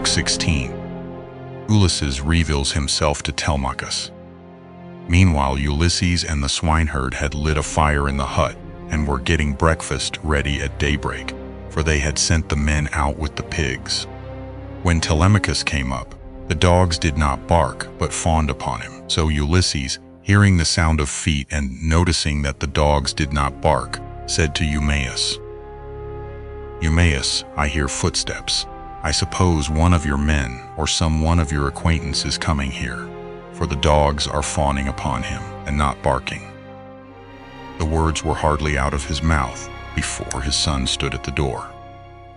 Book 16. Ulysses reveals himself to Telemachus. Meanwhile, Ulysses and the swineherd had lit a fire in the hut and were getting breakfast ready at daybreak, for they had sent the men out with the pigs. When Telemachus came up, the dogs did not bark but fawned upon him. So Ulysses, hearing the sound of feet and noticing that the dogs did not bark, said to Eumaeus, "Eumaeus, I hear footsteps. I suppose one of your men or some one of your acquaintance is coming here, for the dogs are fawning upon him and not barking." The words were hardly out of his mouth before his son stood at the door.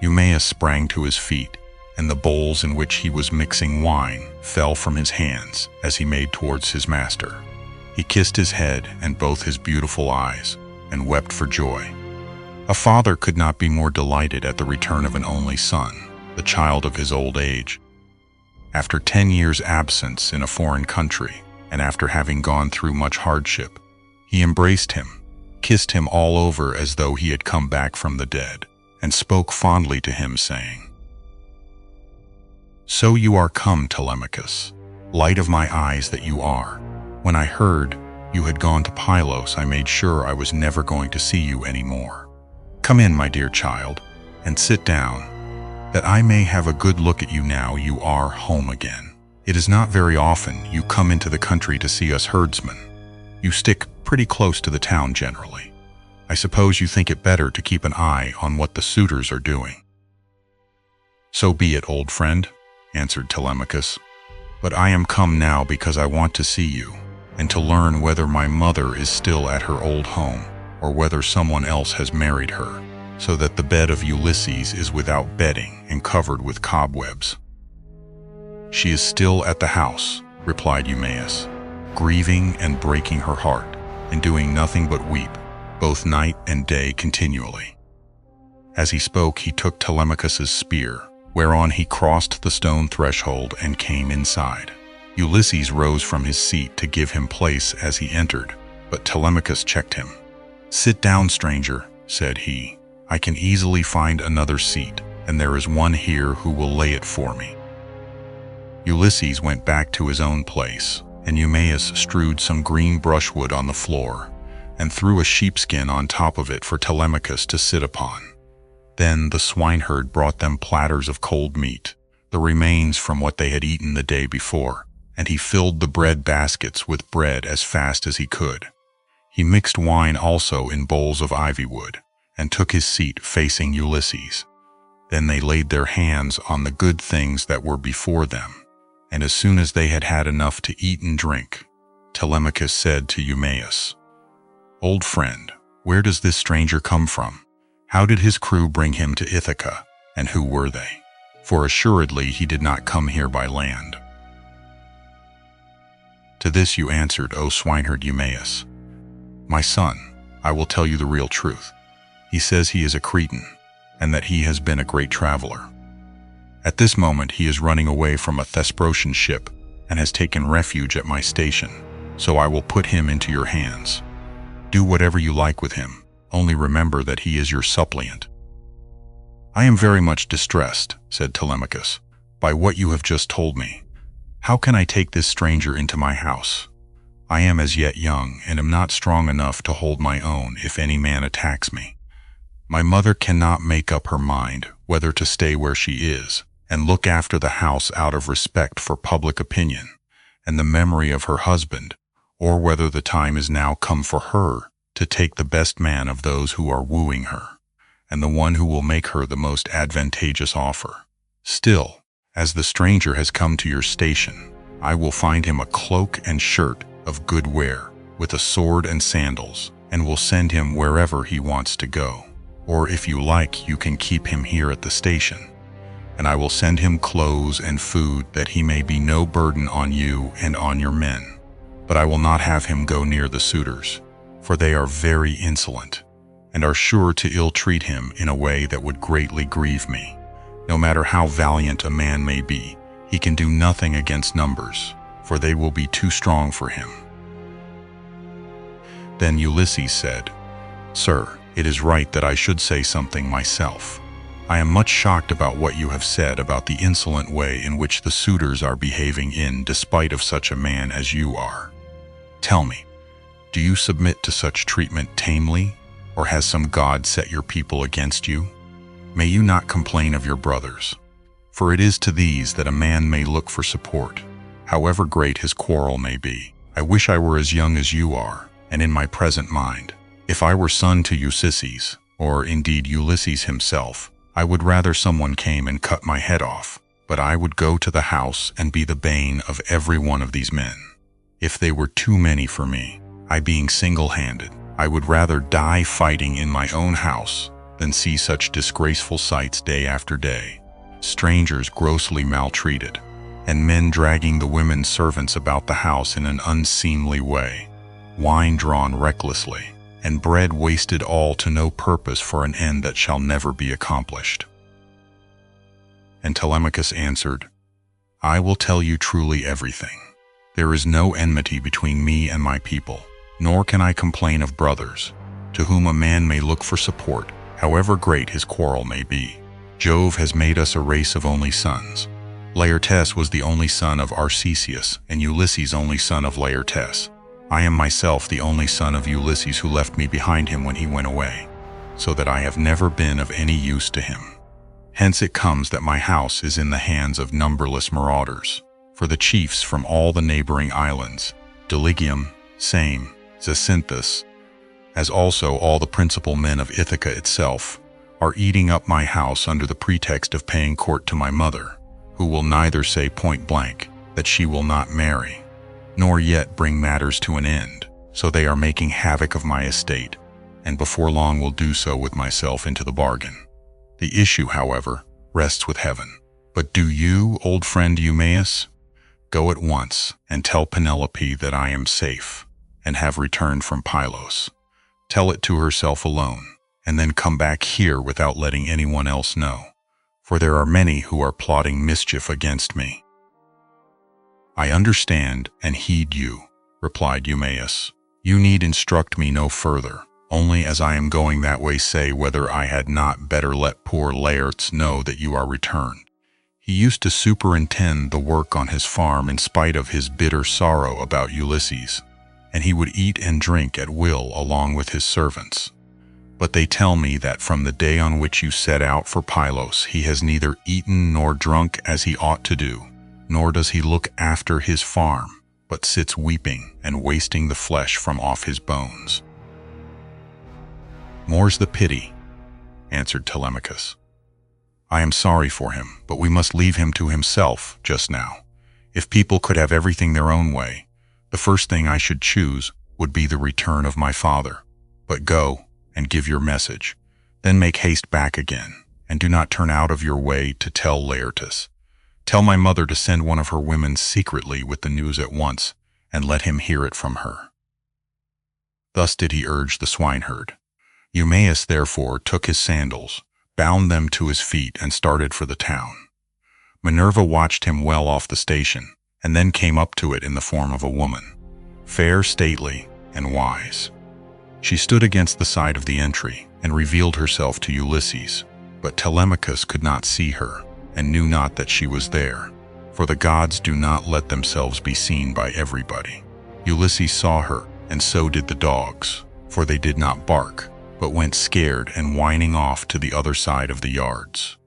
Eumaeus sprang to his feet, and the bowls in which he was mixing wine fell from his hands as he made towards his master. He kissed his head and both his beautiful eyes, and wept for joy. A father could not be more delighted at the return of an only son, the child of his old age. After 10 years' absence in a foreign country, and after having gone through much hardship, he embraced him, kissed him all over as though he had come back from the dead, and spoke fondly to him, saying, "So you are come, Telemachus, light of my eyes that you are. When I heard you had gone to Pylos, I made sure I was never going to see you any more. Come in, my dear child, and sit down, that I may have a good look at you now you are home again. It is not very often you come into the country to see us herdsmen. You stick pretty close to the town generally. I suppose you think it better to keep an eye on what the suitors are doing." "So be it, old friend," answered Telemachus. "But I am come now because I want to see you, and to learn whether my mother is still at her old home, or whether someone else has married her, so that the bed of Ulysses is without bedding and covered with cobwebs." "She is still at the house," replied Eumaeus, "grieving and breaking her heart, and doing nothing but weep, both night and day continually." As he spoke, he took Telemachus's spear, whereon he crossed the stone threshold and came inside. Ulysses rose from his seat to give him place as he entered, but Telemachus checked him. "Sit down, stranger," said he. "I can easily find another seat, and there is one here who will lay it for me." Ulysses went back to his own place, and Eumaeus strewed some green brushwood on the floor, and threw a sheepskin on top of it for Telemachus to sit upon. Then the swineherd brought them platters of cold meat, the remains from what they had eaten the day before, and he filled the bread baskets with bread as fast as he could. He mixed wine also in bowls of ivy wood, and took his seat facing Ulysses. Then they laid their hands on the good things that were before them, and as soon as they had had enough to eat and drink, Telemachus said to Eumaeus, "Old friend, where does this stranger come from? How did his crew bring him to Ithaca, and who were they? For assuredly he did not come here by land." To this you answered, O swineherd Eumaeus, "My son, I will tell you the real truth. He says he is a Cretan, and that he has been a great traveler. At this moment he is running away from a Thesprotian ship, and has taken refuge at my station, so I will put him into your hands. Do whatever you like with him, only remember that he is your suppliant." "I am very much distressed," said Telemachus, "by what you have just told me. How can I take this stranger into my house? I am as yet young, and am not strong enough to hold my own if any man attacks me. My mother cannot make up her mind whether to stay where she is, and look after the house out of respect for public opinion and the memory of her husband, or whether the time is now come for her to take the best man of those who are wooing her, and the one who will make her the most advantageous offer. Still, as the stranger has come to your station, I will find him a cloak and shirt of good wear, with a sword and sandals, and will send him wherever he wants to go. Or if you like, you can keep him here at the station, and I will send him clothes and food that he may be no burden on you and on your men. But I will not have him go near the suitors, for they are very insolent, and are sure to ill-treat him in a way that would greatly grieve me. No matter how valiant a man may be, he can do nothing against numbers, for they will be too strong for him." Then Ulysses said, "Sir, it is right that I should say something myself. I am much shocked about what you have said about the insolent way in which the suitors are behaving in despite of such a man as you are. Tell me, do you submit to such treatment tamely, or has some god set your people against you? May you not complain of your brothers, for it is to these that a man may look for support, however great his quarrel may be. I wish I were as young as you are, and in my present mind. If I were son to Ulysses, or indeed Ulysses himself, I would rather someone came and cut my head off, but I would go to the house and be the bane of every one of these men. If they were too many for me, I being single-handed, I would rather die fighting in my own house than see such disgraceful sights day after day. Strangers grossly maltreated, and men dragging the women servants about the house in an unseemly way, wine drawn recklessly, and bread wasted all to no purpose for an end that shall never be accomplished. And Telemachus answered, I will tell you truly everything. There is no enmity between me and my people, nor can I complain of brothers, to whom a man may look for support, however great his quarrel may be. Jove has made us a race of only sons. Laertes was the only son of Arcesius, and Ulysses only son of Laertes. I am myself the only son of Ulysses who left me behind him when he went away, so that I have never been of any use to him. Hence it comes that my house is in the hands of numberless marauders, for the chiefs from all the neighboring islands, Deligium, Same, Zacynthus, as also all the principal men of Ithaca itself, are eating up my house under the pretext of paying court to my mother, who will neither say point blank that she will not marry, nor yet bring matters to an end. So they are making havoc of my estate, and before long will do so with myself into the bargain. The issue, however, rests with heaven. But do you, old friend Eumaeus, go at once and tell Penelope that I am safe and have returned from Pylos. Tell it to herself alone, and then come back here without letting anyone else know, for there are many who are plotting mischief against me. I understand and heed you, replied Eumaeus. You need instruct me no further, only as I am going that way say whether I had not better let poor Laertes know that you are returned. He used to superintend the work on his farm in spite of his bitter sorrow about Ulysses, and he would eat and drink at will along with his servants. But they tell me that from the day on which you set out for Pylos he has neither eaten nor drunk as he ought to do, nor does he look after his farm, but sits weeping and wasting the flesh from off his bones. More's the pity, answered Telemachus. I am sorry for him, but we must leave him to himself just now. If people could have everything their own way, the first thing I should choose would be the return of my father. But go and give your message, then make haste back again, and do not turn out of your way to tell Laertes. Tell my mother to send one of her women secretly with the news at once, and let him hear it from her. Thus did he urge the swineherd. Eumaeus therefore took his sandals, bound them to his feet, and started for the town. Minerva watched him well off the station, and then came up to it in the form of a woman, fair, stately, and wise. She stood against the side of the entry, and revealed herself to Ulysses, but Telemachus could not see her, and knew not that she was there, for the gods do not let themselves be seen by everybody. Ulysses saw her, and so did the dogs, for they did not bark, but went scared and whining off to the other side of the yards.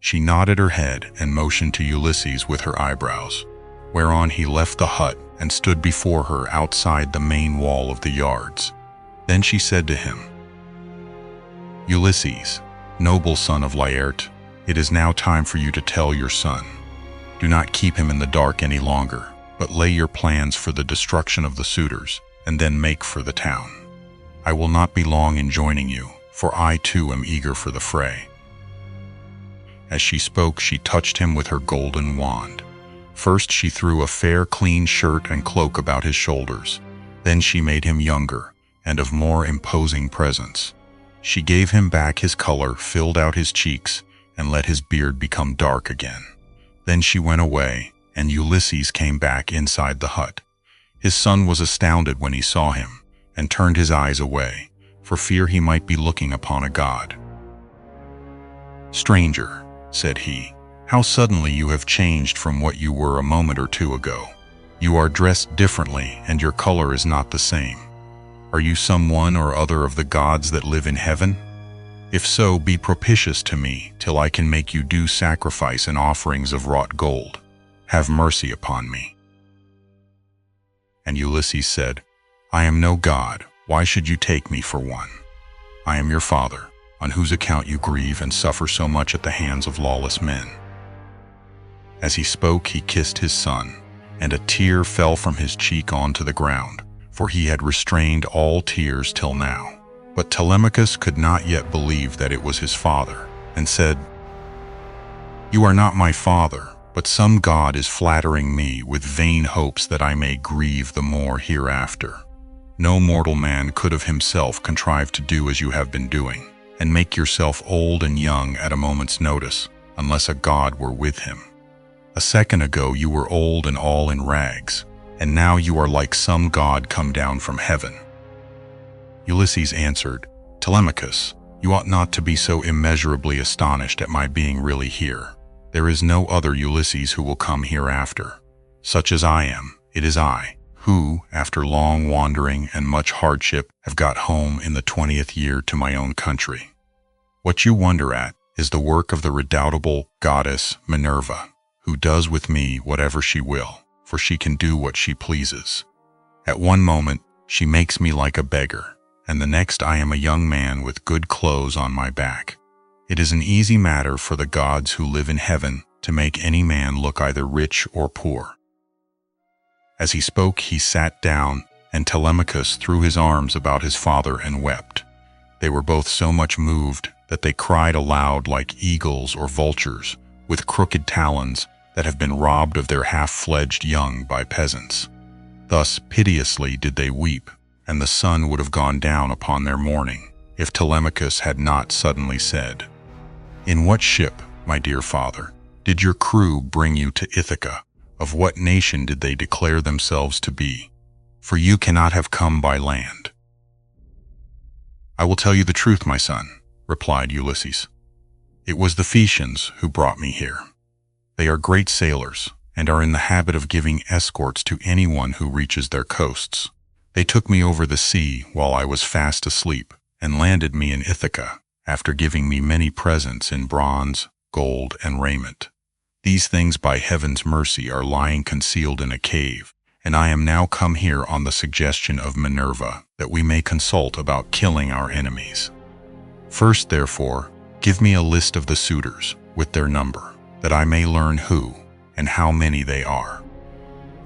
She nodded her head and motioned to Ulysses with her eyebrows, whereon he left the hut and stood before her outside the main wall of the yards. Then she said to him, Ulysses, noble son of Laerte, it is now time for you to tell your son. Do not keep him in the dark any longer, but lay your plans for the destruction of the suitors, and then make for the town. I will not be long in joining you, for I too am eager for the fray. As she spoke, she touched him with her golden wand. First she threw a fair, clean shirt and cloak about his shoulders. Then she made him younger, and of more imposing presence. She gave him back his color, filled out his cheeks, and let his beard become dark again. Then she went away, and Ulysses came back inside the hut. His son was astounded when he saw him, and turned his eyes away, for fear he might be looking upon a god. "Stranger," said he, "how suddenly you have changed from what you were a moment or two ago. You are dressed differently, and your color is not the same. Are you some one or other of the gods that live in heaven? If so, be propitious to me, till I can make you due sacrifice and offerings of wrought gold. Have mercy upon me." And Ulysses said, "I am no god. Why should you take me for one? I am your father, on whose account you grieve and suffer so much at the hands of lawless men." As he spoke, he kissed his son, and a tear fell from his cheek onto the ground, for he had restrained all tears till now. But Telemachus could not yet believe that it was his father, and said, "You are not my father, but some god is flattering me with vain hopes that I may grieve the more hereafter. No mortal man could of himself contrive to do as you have been doing, and make yourself old and young at a moment's notice, unless a god were with him. A second ago you were old and all in rags, and now you are like some god come down from heaven." Ulysses answered, "Telemachus, you ought not to be so immeasurably astonished at my being really here. There is no other Ulysses who will come hereafter. Such as I am, it is I, who, after long wandering and much hardship, have got home in the 20th year to my own country. What you wonder at is the work of the redoubtable goddess Minerva, who does with me whatever she will, for she can do what she pleases. At one moment she makes me like a beggar, and the next I am a young man with good clothes on my back. It is an easy matter for the gods who live in heaven to make any man look either rich or poor." As he spoke, he sat down, and Telemachus threw his arms about his father and wept. They were both so much moved that they cried aloud like eagles or vultures with crooked talons that have been robbed of their half-fledged young by peasants. Thus piteously did they weep, and the sun would have gone down upon their mourning, if Telemachus had not suddenly said, "In what ship, my dear father, did your crew bring you to Ithaca? Of what nation did they declare themselves to be? For you cannot have come by land." "I will tell you the truth, my son," replied Ulysses. "It was the Phaeacians who brought me here. They are great sailors, and are in the habit of giving escorts to anyone who reaches their coasts. They took me over the sea while I was fast asleep, and landed me in Ithaca, after giving me many presents in bronze, gold, and raiment. These things by heaven's mercy are lying concealed in a cave, and I am now come here on the suggestion of Minerva, that we may consult about killing our enemies. First, therefore, give me a list of the suitors, with their number, that I may learn who and how many they are.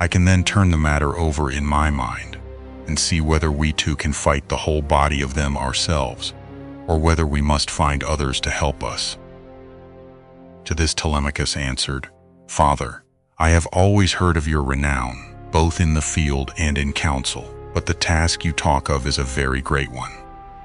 I can then turn the matter over in my mind, and see whether we two can fight the whole body of them ourselves, or whether we must find others to help us." To this Telemachus answered, "Father, I have always heard of your renown, both in the field and in council, but the task you talk of is a very great one.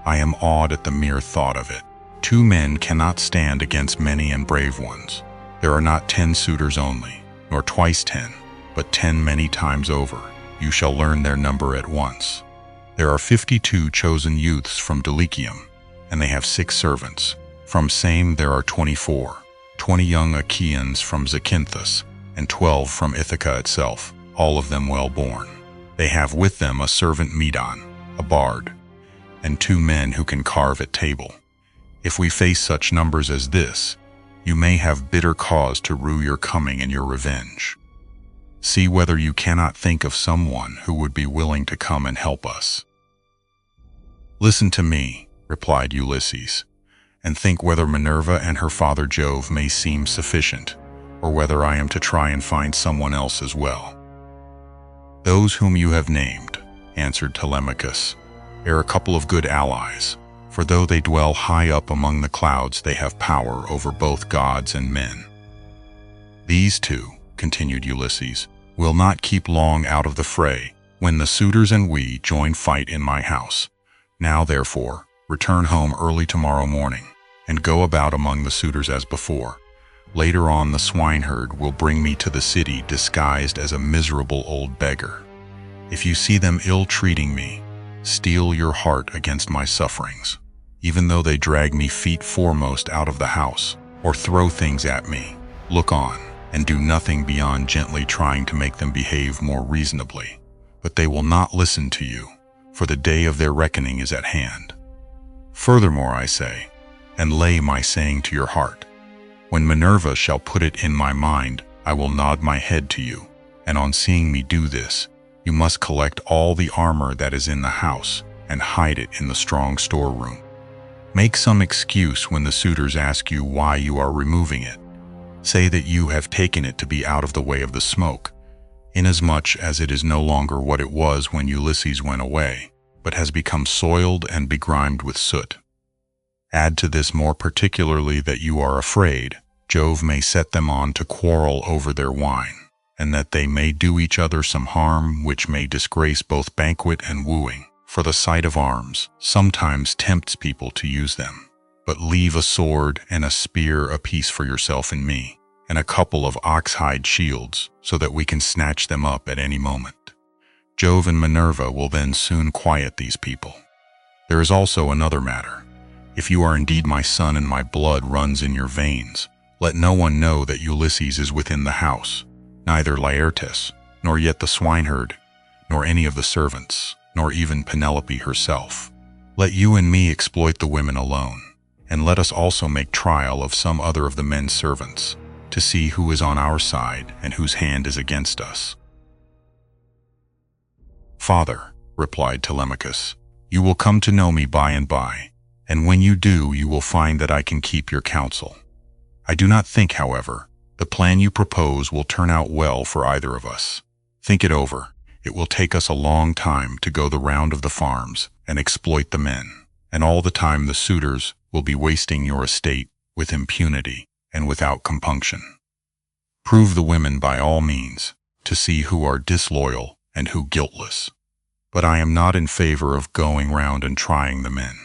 I am awed at the mere thought of it. 2 men cannot stand against many and brave ones. There are not 10 suitors only, nor twice 10, but 10 many times over. You shall learn their number at once. There are 52 chosen youths from Dulichium, and they have 6 servants. From Same there are 24, 20 young Achaeans from Zacynthus, and 12 from Ithaca itself, all of them well born. They have with them a servant Medon, a bard, and 2 men who can carve at table. If we face such numbers as this, you may have bitter cause to rue your coming and your revenge. See whether you cannot think of someone who would be willing to come and help us." "Listen to me," replied Ulysses, "and think whether Minerva and her father Jove may seem sufficient, or whether I am to try and find someone else as well." "Those whom you have named," answered Telemachus, "are a couple of good allies, for though they dwell high up among the clouds, they have power over both gods and men. These 2, continued Ulysses, will not keep long out of the fray, when the suitors and we join fight in my house. Now, therefore, return home early tomorrow morning, and go about among the suitors as before. Later on the swineherd will bring me to the city disguised as a miserable old beggar. If you see them ill-treating me, steel your heart against my sufferings. Even though they drag me feet foremost out of the house, or throw things at me. Look on, and do nothing beyond gently trying to make them behave more reasonably. But they will not listen to you, for the day of their reckoning is at hand. Furthermore, I say, and lay my saying to your heart, when Minerva shall put it in my mind, I will nod my head to you, and on seeing me do this, you must collect all the armor that is in the house and hide it in the strong storeroom. Make some excuse when the suitors ask you why you are removing it. Say that you have taken it to be out of the way of the smoke, inasmuch as it is no longer what it was when Ulysses went away, but has become soiled and begrimed with soot. Add to this more particularly that you are afraid Jove may set them on to quarrel over their wine, and that they may do each other some harm which may disgrace both banquet and wooing. For the sight of arms sometimes tempts people to use them. But leave a sword and a spear apiece for yourself and me, and a couple of ox-hide shields, so that we can snatch them up at any moment. Jove and Minerva will then soon quiet these people. There is also another matter. If you are indeed my son and my blood runs in your veins, let no one know that Ulysses is within the house, neither Laertes, nor yet the swineherd, nor any of the servants, nor even Penelope herself. Let you and me exploit the women alone, and let us also make trial of some other of the men's servants, to see who is on our side and whose hand is against us. Father, replied Telemachus, you will come to know me by and by, and when you do, you will find that I can keep your counsel. I do not think, however, the plan you propose will turn out well for either of us. Think it over. It will take us a long time to go the round of the farms and exploit the men, and all the time the suitors will be wasting your estate with impunity and without compunction. Prove the women by all means, to see who are disloyal and who guiltless. But I am not in favor of going round and trying the men.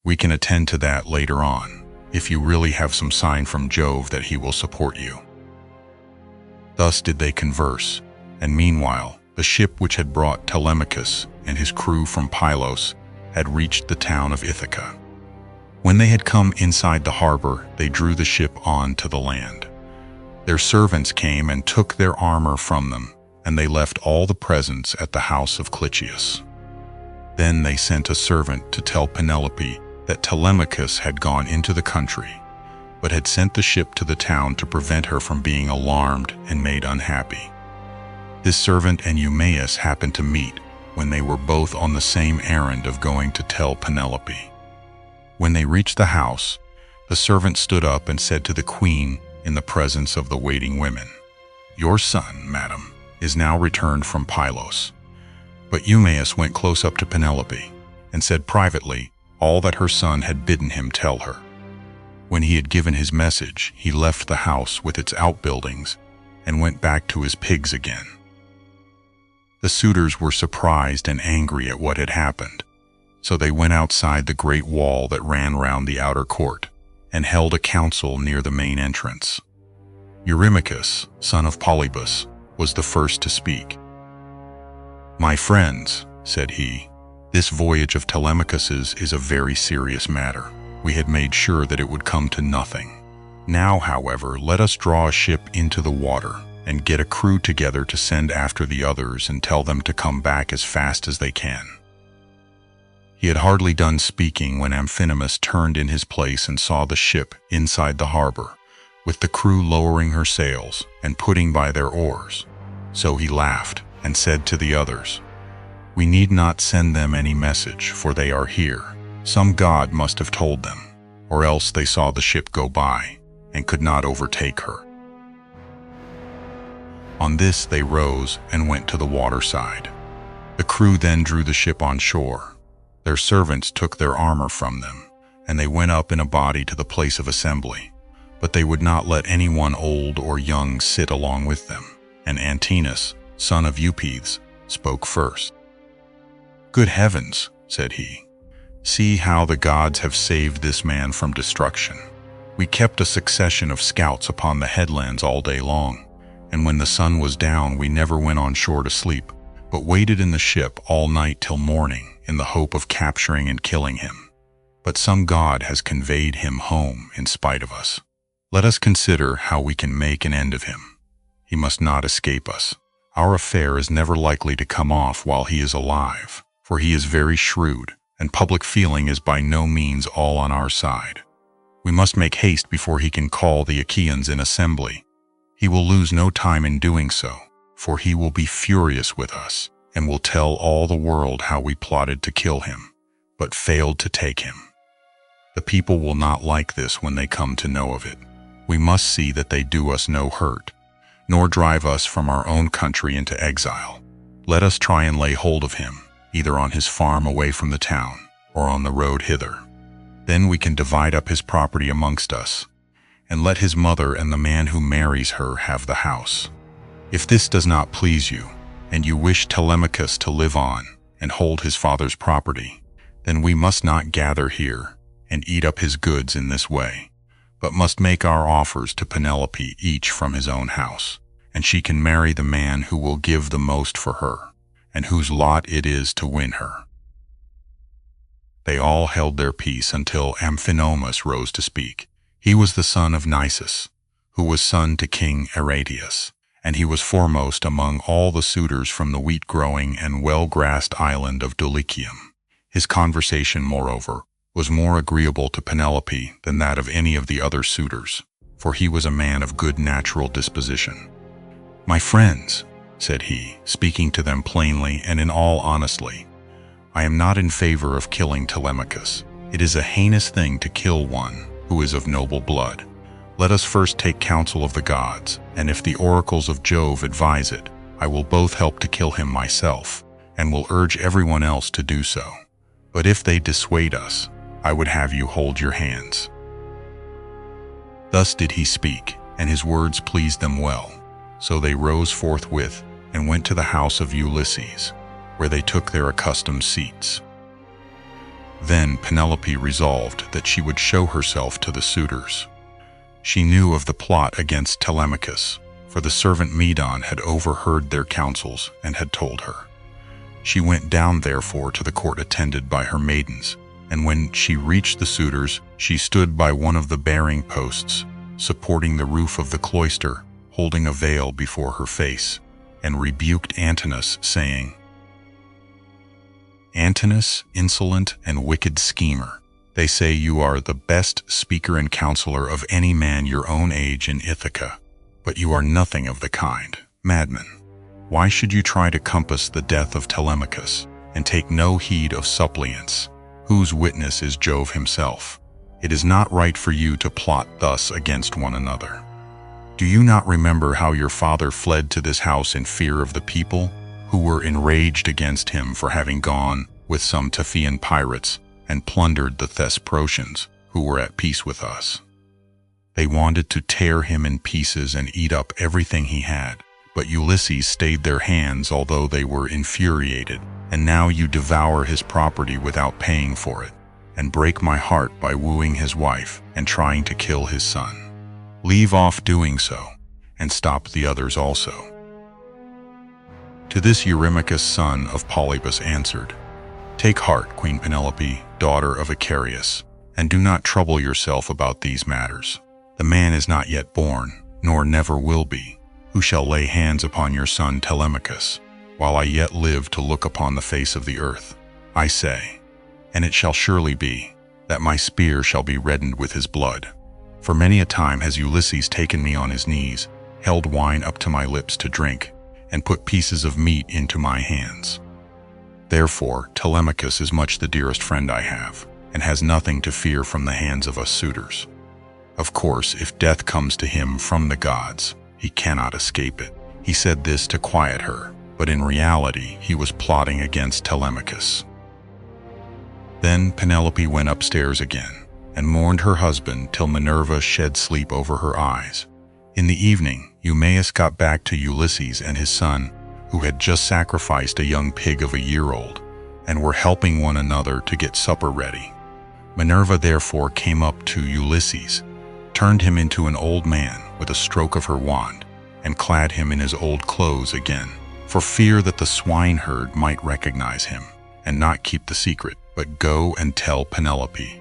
We can attend to that later on, if you really have some sign from Jove that he will support you. Thus did they converse, and meanwhile the ship which had brought Telemachus and his crew from Pylos had reached the town of Ithaca. When they had come inside the harbor, they drew the ship on to the land. Their servants came and took their armor from them, and they left all the presents at the house of Clitius. Then they sent a servant to tell Penelope that Telemachus had gone into the country, but had sent the ship to the town to prevent her from being alarmed and made unhappy. This servant and Eumaeus happened to meet when they were both on the same errand of going to tell Penelope. When they reached the house, the servant stood up and said to the queen in the presence of the waiting women, "Your son, madam, is now returned from Pylos." But Eumaeus went close up to Penelope and said privately all that her son had bidden him tell her. When he had given his message, he left the house with its outbuildings and went back to his pigs again. The suitors were surprised and angry at what had happened, so they went outside the great wall that ran round the outer court and held a council near the main entrance. Eurymachus, son of Polybus, was the first to speak. "My friends," said he, "this voyage of Telemachus's is a very serious matter. We had made sure that it would come to nothing. Now, however, let us draw a ship into the water and get a crew together to send after the others and tell them to come back as fast as they can." He had hardly done speaking when Amphinomus turned in his place and saw the ship inside the harbor, with the crew lowering her sails and putting by their oars. So he laughed and said to the others, "We need not send them any message, for they are here. Some god must have told them, or else they saw the ship go by and could not overtake her." On this they rose and went to the water side. The crew then drew the ship on shore. Their servants took their armor from them, and they went up in a body to the place of assembly. But they would not let anyone old or young sit along with them, and Antinous, son of Eupeithes, spoke first. "Good heavens," said he, "see how the gods have saved this man from destruction. We kept a succession of scouts upon the headlands all day long, and when the sun was down we never went on shore to sleep, but waited in the ship all night till morning in the hope of capturing and killing him. But some god has conveyed him home in spite of us. Let us consider how we can make an end of him. He must not escape us. Our affair is never likely to come off while he is alive, for he is very shrewd, and public feeling is by no means all on our side. We must make haste before he can call the Achaeans in assembly. He will lose no time in doing so, for he will be furious with us, and will tell all the world how we plotted to kill him, but failed to take him. The people will not like this when they come to know of it. We must see that they do us no hurt, nor drive us from our own country into exile. Let us try and lay hold of him, either on his farm away from the town, or on the road hither. Then we can divide up his property amongst us, and let his mother and the man who marries her have the house. If this does not please you, and you wish Telemachus to live on and hold his father's property, then we must not gather here and eat up his goods in this way, but must make our offers to Penelope each from his own house, and she can marry the man who will give the most for her, and whose lot it is to win her." They all held their peace until Amphinomus rose to speak. He was the son of Nisus, who was son to King Eumaeus, and he was foremost among all the suitors from the wheat-growing and well-grassed island of Dulichium. His conversation, moreover, was more agreeable to Penelope than that of any of the other suitors, for he was a man of good natural disposition. "My friends," said he, speaking to them plainly and in all honesty, "I am not in favor of killing Telemachus. It is a heinous thing to kill one who is of noble blood. Let us first take counsel of the gods, and if the oracles of Jove advise it, I will both help to kill him myself, and will urge everyone else to do so. But if they dissuade us, I would have you hold your hands." Thus did he speak, and his words pleased them well. So they rose forthwith and went to the house of Ulysses, where they took their accustomed seats. Then Penelope resolved that she would show herself to the suitors. She knew of the plot against Telemachus, for the servant Medon had overheard their counsels and had told her. She went down therefore to the court attended by her maidens, and when she reached the suitors, she stood by one of the bearing posts, supporting the roof of the cloister, holding a veil before her face, and rebuked Antinous, saying, "Antinous, insolent and wicked schemer, they say you are the best speaker and counselor of any man your own age in Ithaca, but you are nothing of the kind, madman. Why should you try to compass the death of Telemachus, and take no heed of suppliants, whose witness is Jove himself? It is not right for you to plot thus against one another. Do you not remember how your father fled to this house in fear of the people, who were enraged against him for having gone with some Taphian pirates and plundered the Thesprotians, who were at peace with us? They wanted to tear him in pieces and eat up everything he had, but Ulysses stayed their hands although they were infuriated, and now you devour his property without paying for it, and break my heart by wooing his wife and trying to kill his son. Leave off doing so, and stop the others also." To this Eurymachus son of Polybus answered, "Take heart, Queen Penelope, daughter of Icarius, and do not trouble yourself about these matters. The man is not yet born, nor never will be, who shall lay hands upon your son Telemachus, while I yet live to look upon the face of the earth. I say, and it shall surely be, that my spear shall be reddened with his blood. For many a time has Ulysses taken me on his knees, held wine up to my lips to drink, and put pieces of meat into my hands. Therefore Telemachus is much the dearest friend I have, and has nothing to fear from the hands of us suitors. Of course, if death comes to him from the gods, he cannot escape it." He said this to quiet her, but in reality he was plotting against Telemachus. Then Penelope went upstairs again, and mourned her husband till Minerva shed sleep over her eyes. In the evening, Eumaeus got back to Ulysses and his son, who had just sacrificed a young pig of a year old, and were helping one another to get supper ready. Minerva therefore came up to Ulysses, turned him into an old man with a stroke of her wand, and clad him in his old clothes again, for fear that the swineherd might recognize him, and not keep the secret, but go and tell Penelope.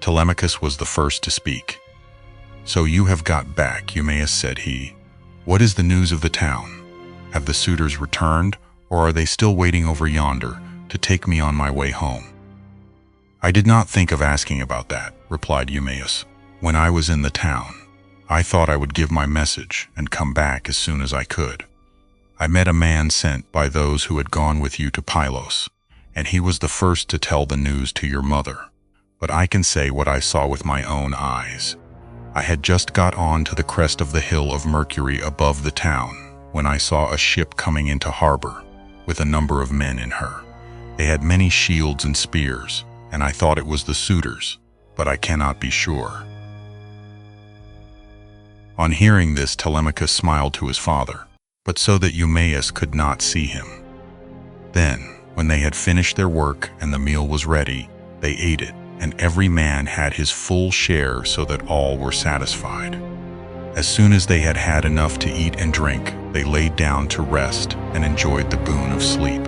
Telemachus was the first to speak. "So you have got back, Eumaeus," said he. "What is the news of the town? Have the suitors returned, or are they still waiting over yonder to take me on my way home?" "I did not think of asking about that," replied Eumaeus. "When I was in the town, I thought I would give my message and come back as soon as I could. I met a man sent by those who had gone with you to Pylos, and he was the first to tell the news to your mother. But I can say what I saw with my own eyes. I had just got on to the crest of the hill of Mercury above the town when I saw a ship coming into harbor with a number of men in her. They had many shields and spears, and I thought it was the suitors, but I cannot be sure." On hearing this, Telemachus smiled to his father, but so that Eumaeus could not see him. Then, when they had finished their work and the meal was ready, they ate it, and every man had his full share so that all were satisfied. As soon as they had had enough to eat and drink, they laid down to rest and enjoyed the boon of sleep.